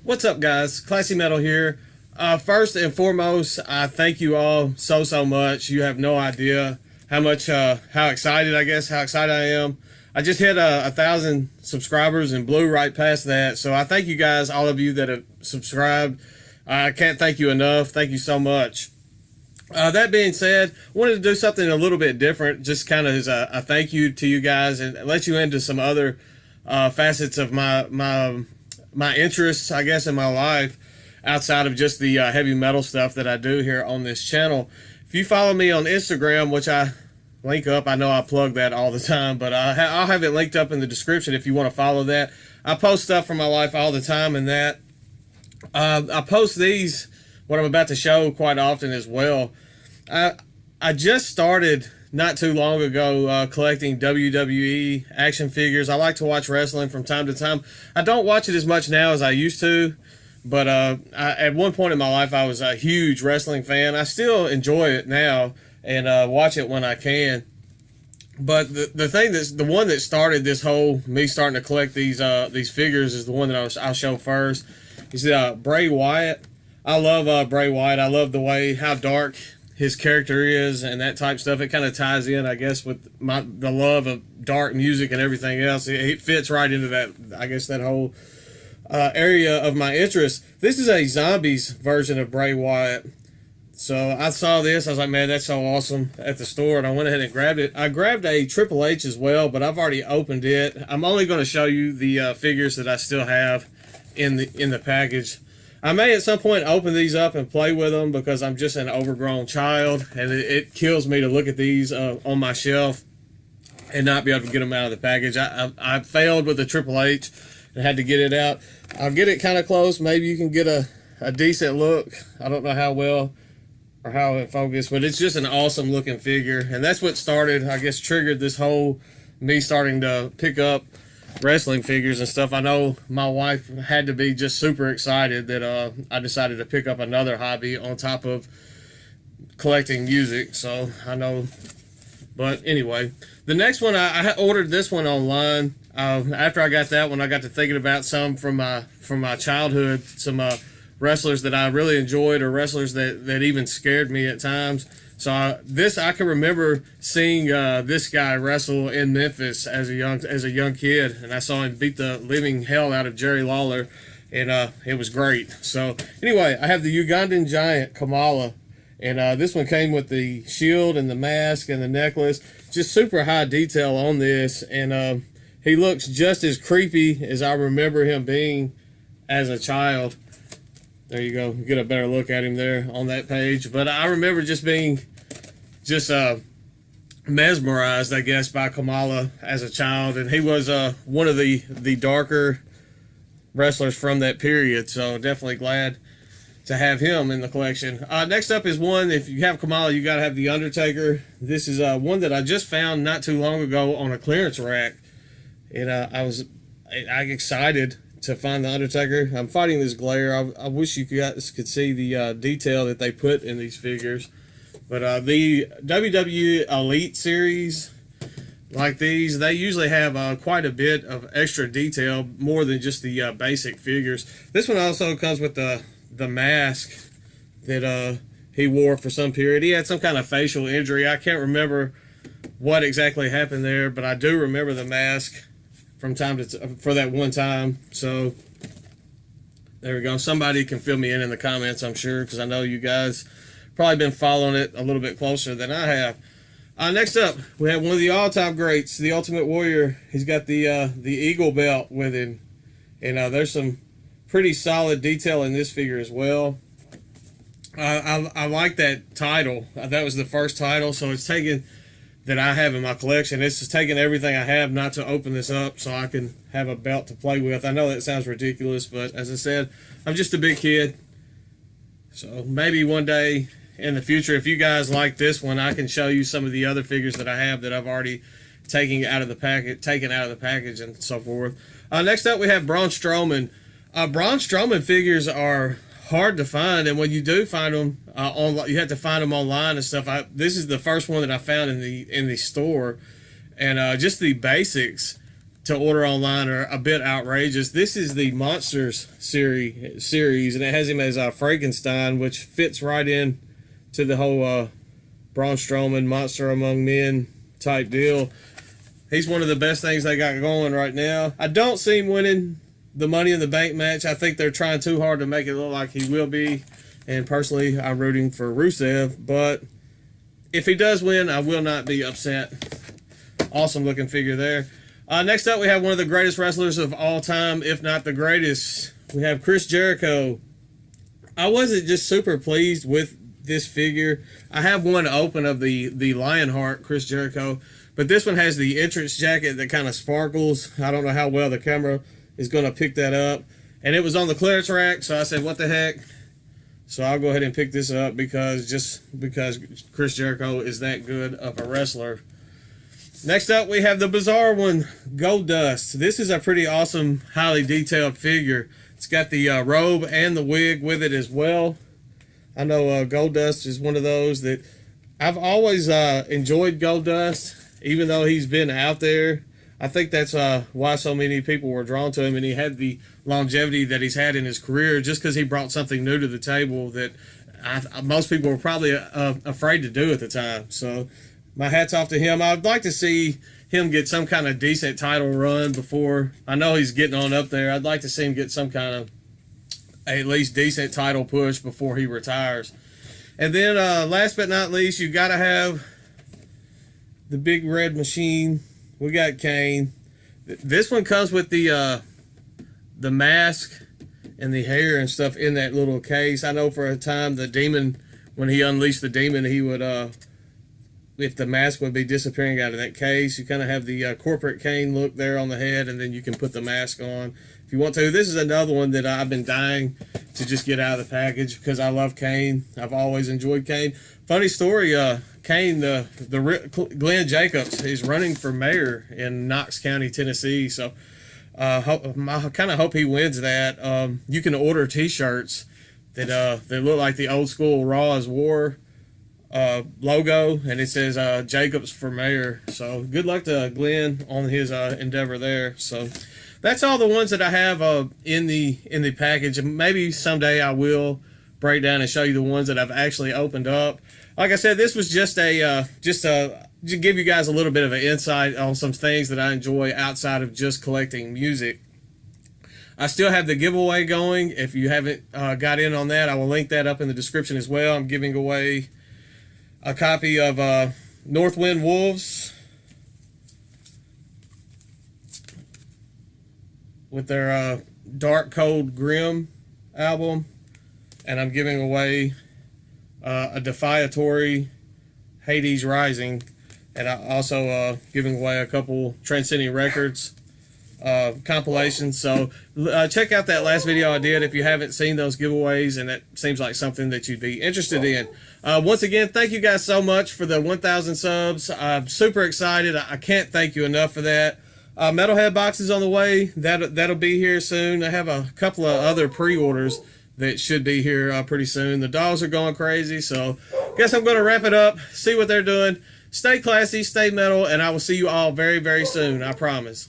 What's up, guys? Classy Metal here. First and foremost, I thank you all so much. You have no idea how much, how excited I am. I just hit 1,000 subscribers and blew right past that. So I thank you guys, all of you that have subscribed. I can't thank you enough. Thank you so much. That being said, I wanted to do something a little bit different, just kind of as a thank you to you guys and let you into some other facets of my interests, I guess, in my life outside of just the heavy metal stuff that I do here on this channel. If you follow me on Instagram, which I link up, I know I plug that all the time, but I'll have it linked up in the description if you want to follow that. I post stuff from my life all the time, and that I post these, what I'm about to show, quite often as well. I just started not too long ago collecting WWE action figures. I like to watch wrestling from time to time. I don't watch it as much now as I used to, but at one point in my life I was a huge wrestling fan. I still enjoy it now and watch it when I can. But the one that started this whole me starting to collect these figures is the one that I'll show first. Is Bray Wyatt. I love Bray Wyatt. I love the way how dark his character is and that type of stuff. It kind of ties in, I guess, with the love of dark music and everything else. It fits right into that, I guess, that whole area of my interest. This is a zombies version of Bray Wyatt. So I saw this. I was like, man, that's so awesome at the store, and I went ahead and grabbed it. I grabbed a Triple H as well, but I've already opened it. I'm only going to show you the figures that I still have in the package. I may at some point open these up and play with them because I'm just an overgrown child, and it kills me to look at these on my shelf and not be able to get them out of the package. I failed with the Triple H and had to get it out. I'll get it kind of close. Maybe you can get a decent look. I don't know how well or how it focused, but it's just an awesome looking figure, and that's what started, I guess, triggered this whole me starting to pick up wrestling figures and stuff. I know my wife had to be just super excited that I decided to pick up another hobby on top of collecting music. So I know, but anyway, the next one I ordered this one online. After I got that one, I got to thinking about some from my childhood, some wrestlers that I really enjoyed, or wrestlers that even scared me at times. So I can remember seeing this guy wrestle in Memphis as a young kid, and I saw him beat the living hell out of Jerry Lawler, and it was great. So anyway, I have the Ugandan giant Koala, and this one came with the shield and the mask and the necklace. Just super high detail on this, and he looks just as creepy as I remember him being as a child. There you go. Get a better look at him there on that page. But I remember just being mesmerized, I guess, by Kamala as a child. And he was one of the darker wrestlers from that period. So definitely glad to have him in the collection. Next up is one, if you have Kamala, you got to have the Undertaker. This is one that I just found not too long ago on a clearance rack. And I'm excited to find the Undertaker. I'm fighting this glare. I wish you guys could see the detail that they put in these figures. But the WWE Elite series, like these, they usually have quite a bit of extra detail, more than just the basic figures. This one also comes with the mask that he wore for some period. He had some kind of facial injury. I can't remember what exactly happened there, but I do remember the mask from for that one time. So there we go. Somebody can fill me in the comments, I'm sure, because I know you guys probably been following it a little bit closer than I have. Next up, we have one of the all-time greats, the Ultimate Warrior. He's got the eagle belt with him, and there's some pretty solid detail in this figure as well. I like that title. That was the first title, so it's taken that I have in my collection. This is taking everything I have not to open this up so I can have a belt to play with. I know that sounds ridiculous, but as I said, I'm just a big kid. So maybe one day in the future, if you guys like this one, I can show you some of the other figures that I have that I've already taken out of the package and so forth. Next up, we have Braun Strowman. Braun Strowman figures are hard to find, and when you do find them you have to find them online and stuff. This is the first one that I found in the store, and just the basics to order online are a bit outrageous. This is the Monsters series, and it has him as Frankenstein, which fits right in to the whole Braun Strowman Monster Among Men type deal. He's one of the best things they got going right now. I don't see him winning the Money in the Bank match. I think they're trying too hard to make it look like he will be, and personally, I'm rooting for Rusev, but if he does win, I will not be upset. Awesome looking figure there. Next up, we have one of the greatest wrestlers of all time, if not the greatest. We have Chris Jericho. I wasn't just super pleased with this figure. I have one open of the Lionheart Chris Jericho, but this one has the entrance jacket that kind of sparkles. I don't know how well the camera is going to pick that up. And it was on the clearance rack, so I said, what the heck? So I'll go ahead and pick this up because Chris Jericho is that good of a wrestler. Next up, we have the bizarre one, Goldust. This is a pretty awesome, highly detailed figure. It's got the robe and the wig with it as well. I know Goldust is one of those that I've always enjoyed Goldust, even though he's been out there. I think that's why so many people were drawn to him, and he had the longevity that he's had in his career just because he brought something new to the table that most people were probably afraid to do at the time. So my hat's off to him. I'd like to see him get some kind of decent title run before. I know he's getting on up there. I'd like to see him get some kind of at least decent title push before he retires. And then last but not least, you got to have the Big Red Machine. We got Kane. This one comes with the mask and the hair and stuff in that little case. I know for a time the Demon, when he unleashed the Demon, he would if the mask would be disappearing out of that case. You kind of have the corporate Kane look there on the head, and then you can put the mask on if you want to. This is another one that I've been dying to just get out of the package because I love Kane. I've always enjoyed Kane. Funny story, Kane, Glenn Jacobs, is running for mayor in Knox County, Tennessee. So I kind of hope he wins that. You can order T-shirts that look like the old school Raw is War logo, and it says Jacobs for mayor. So good luck to Glenn on his endeavor there. So that's all the ones that I have in the package. Maybe someday I will break down and show you the ones that I've actually opened up. Like I said, this was just to give you guys a little bit of an insight on some things that I enjoy outside of just collecting music. I still have the giveaway going. If you haven't got in on that, I will link that up in the description as well. I'm giving away a copy of Northwind Wolves with their Dark Cold Grim album, and I'm giving away a Defiatory Hades Rising, and I also giving away a couple Transcending Records compilations. So check out that last video I did if you haven't seen those giveaways, and that seems like something that you'd be interested in. Once again, thank you guys so much for the 1,000 subs. I'm super excited. I can't thank you enough for that. Metalhead box is on the way. That'll be here soon. I have a couple of other pre-orders that should be here pretty soon. The dogs are going crazy, so guess I'm going to wrap it up, see what they're doing. Stay classy, stay metal, and I will see you all very, very soon. I promise.